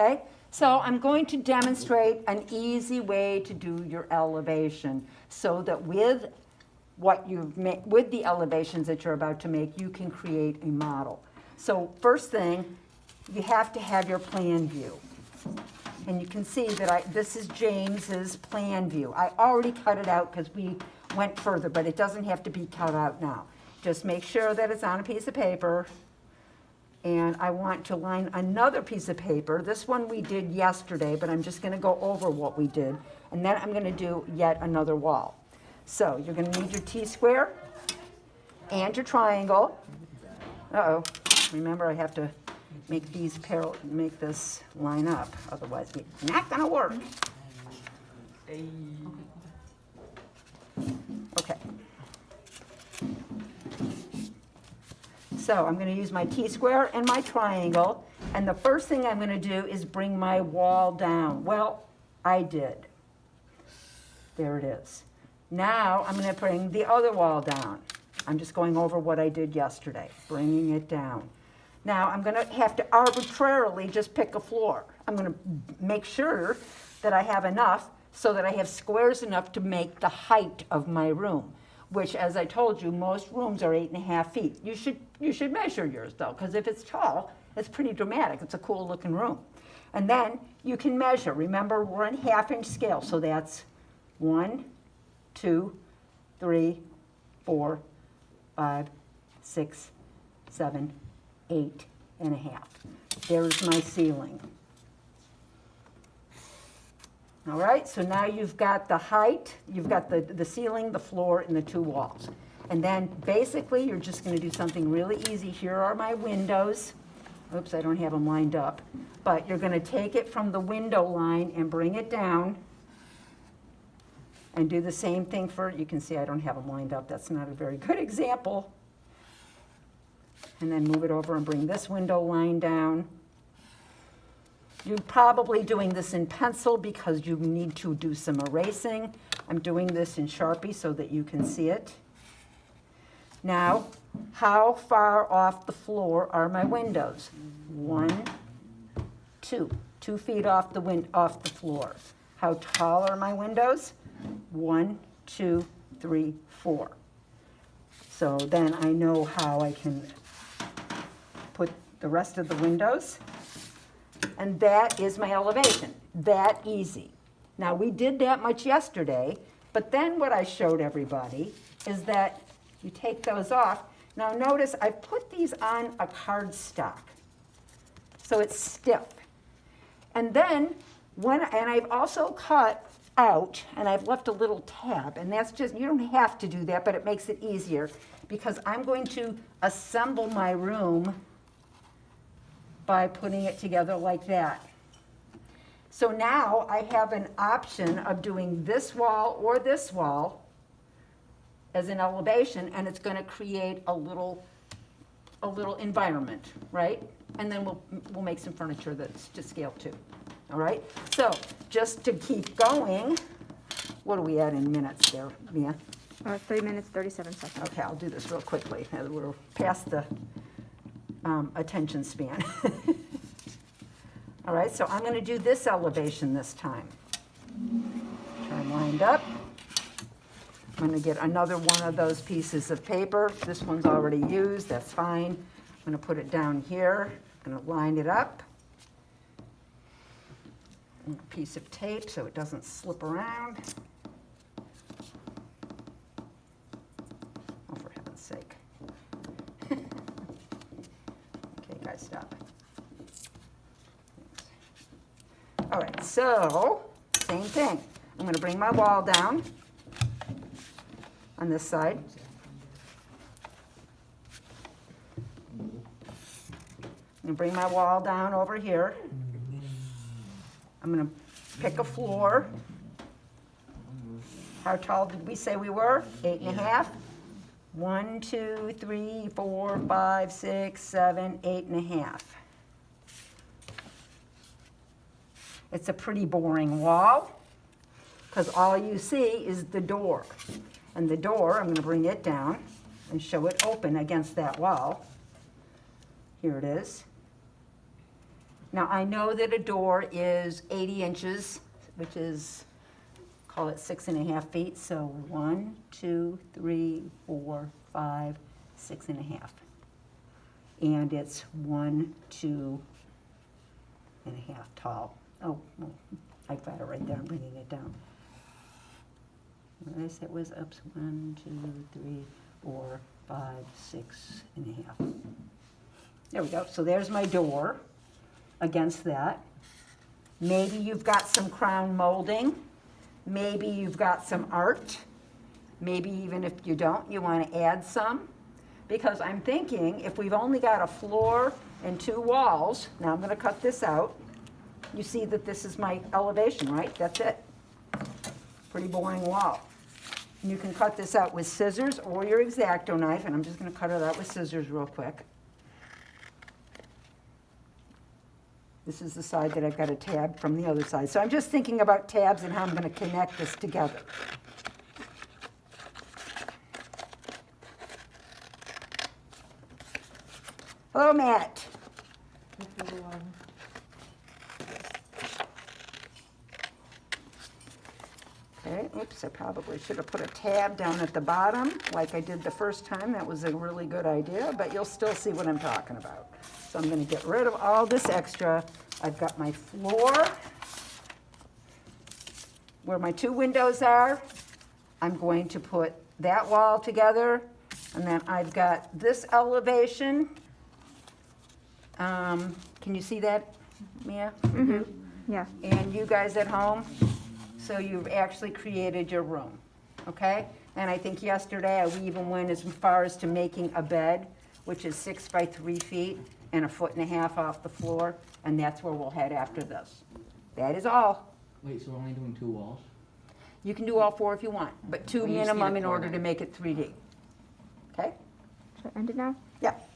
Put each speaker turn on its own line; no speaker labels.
Okay, so I'm going to demonstrate an easy way to do your elevation so that with what you've made, with the elevations that you're about to make, you can create a model. So first thing, you have to have your plan view. And you can see that this is James's plan view. I already cut it out because we went further, but it doesn't have to be cut out now. Just make sure that it's on a piece of paper. And I want to line another piece of paper. This one we did yesterday, but I'm just going to go over what we did. And then I'm going to do yet another wall. So you're going to need your T-square and your triangle. Uh-oh. Remember, I have to make make this line up. Otherwise, it's not going to work. Okay. So I'm going to use my T-square and my triangle, and the first thing I'm going to do is bring my wall down. Well, I did. There it is. Now I'm going to bring the other wall down. I'm just going over what I did yesterday, bringing it down. Now I'm going to have to arbitrarily just pick a floor. I'm going to make sure that I have enough so that I have squares enough to make the height of my room, which, as I told you, most rooms are 8.5 feet. You should measure yours, though, because if it's tall, it's pretty dramatic. It's a cool looking room. And then you can measure. Remember, we're on half-inch scale, so that's 1, 2, 3, 4, 5, 6, 7, 8.5. There's my ceiling. All right, so now you've got the height, you've got the ceiling, the floor, and the two walls. And then basically you're just going to do something really easy. Here are my windows. Oops, I don't have them lined up. But you're going to take it from the window line and bring it down. And do the same thing for, you can see I don't have them lined up. That's not a very good example. And then move it over and bring this window line down. You're probably doing this in pencil because you need to do some erasing. I'm doing this in Sharpie so that you can see it. Now, how far off the floor are my windows? 1, 2. 2 feet off the floor. How tall are my windows? 1, 2, 3, 4. So then I know how I can put the rest of the windows. And that is my elevation. That easy. Now, we did that much yesterday, but then what I showed everybody is that you take those off. Now, notice I put these on a cardstock, so it's stiff. And then, and I've also cut out, and I've left a little tab, and that's just, you don't have to do that, but it makes it easier, because I'm going to assemble my room by putting it together like that. So now I have an option of doing this wall or this wall as an elevation, and it's going to create a little environment, right? And then we'll make some furniture that's to scale too. All right? So just to keep going, what are we at in minutes there, Mia?
3 minutes, 37 seconds.
Okay, I'll do this real quickly. We're past the attention span. All right, so I'm going to do this elevation this time. Turn lined up. I'm going to get another one of those pieces of paper. This one's already used, that's fine. I'm going to put it down here. I'm going to line it up. And a piece of tape so it doesn't slip around. Oh, for heaven's sake. Okay, guys, stop. All right, so same thing. I'm going to bring my wall down on this side. I'm going to bring my wall down over here. I'm going to pick a floor. How tall did we say we were? 8.5. 1, 2, 3, 4, 5, 6, 7, 8.5. It's a pretty boring wall because all you see is the door. And the door, I'm going to bring it down and show it open against that wall. Here it is. Now, I know that a door is 80 inches, which is, call it 6.5 feet, so 1, 2, 3, 4, 5, 6.5. And it's 1, 2.5 tall. Oh, well, I've got it right there, I'm bringing it down. What did I say it was? Oops, 1, 2, 3, 4, 5, 6.5. There we go, so there's my door against that. Maybe you've got some crown molding. Maybe you've got some art. Maybe even if you don't, you want to add some. Because I'm thinking if we've only got a floor and 2 walls, now I'm going to cut this out. You see that this is my elevation, right? That's it. Pretty boring wall. And you can cut this out with scissors or your X-Acto knife, and I'm just going to cut it out with scissors real quick. This is the side that I've got a tab from the other side. So I'm just thinking about tabs and how I'm going to connect this together. Hello, Matt. Okay, oops, I probably should have put a tab down at the bottom like I did the first time. That was a really good idea, but you'll still see what I'm talking about. So I'm going to get rid of all this extra. I've got my floor where my 2 windows are. I'm going to put that wall together, and then I've got this elevation. Can you see that, Mia?
Yeah.
And you guys at home? So you've actually created your room, okay? And I think yesterday we even went as far as to making a bed, which is 6 by 3 feet and 1.5 feet off the floor, and that's where we'll head after this. That is all.
Wait, so we're only doing 2 walls?
You can do all 4 if you want, but 2
Well, you just need
minimum
a
in order
corner.
to make it 3D. Okay?
Should I end it now?
Yep.